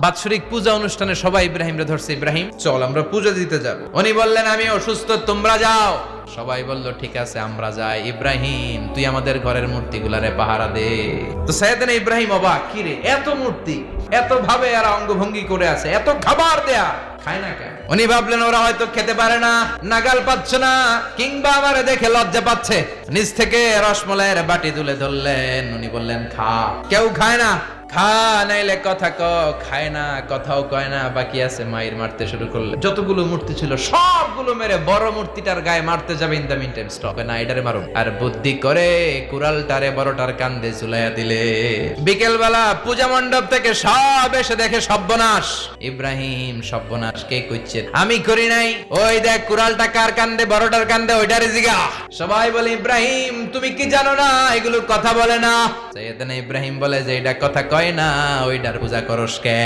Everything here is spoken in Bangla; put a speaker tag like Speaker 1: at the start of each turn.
Speaker 1: বাৎসরিক পূজা অনুষ্ঠানে সবাই ইব্রাহিমরে ধরছে, ইব্রাহিম চল আমরা পূজা দিতে যাব। উনি বললেন আমি অসুস্থ, তোমরা যাও। সবাই বলল ঠিক আছে আমরা যাই। ইব্রাহিম তুই আমাদের ঘরের মূর্তিগুলারে পাহারা দে। তো সাইয়েদনা ইব্রাহিম অবাক, কি রে এত মূর্তি, এত ভাবে আর অঙ্গভঙ্গি করে আছে, এত খাবার দেয়া, খায় না কেন? উনি ভাবলেন ওরা হয়তো খেতে পারে না, নাগাল পাচ্ছে না, কিংবা আমারে দেখে লজ্জা পাচ্ছে। নিজ থেকে রসমলাইয়ের বাটি তুলে ধরলেন। উনি বললেন খা। কেউ খায় না, খা নাইলে কথা ক। খায় না, কথাও কয় না, বাকি আছে মায়ের মারতে শুরু করলে। যতগুলো মূর্তি ছিল সবগুলো মেরে বড় মূর্তিটার গায়ে মারতে যাবে, in the meantime stop না, এটারে মারুন। আর বুদ্ধি করে কুড়ালটারে বড়টার কান্দে ঝুলাইয়া দিলে। বিকেল বেলা পূজা মণ্ডপ থেকে সব এসে দেখে সর্বনাশ। ইব্রাহিম সর্বনাশ কে কইছে? আমি করি নাই। ওই দেখ কুড়ালটা কার কান্দে, বড়টার কান্দে, ওইটারে জিগা। সবাই বলে ইব্রাহিম তুমি কি জানো না এগুলো কথা বলে না? সাইয়েদনা ইব্রাহিম বলে যে এটা কথা কয় না, ওইটার পূজা করস কে?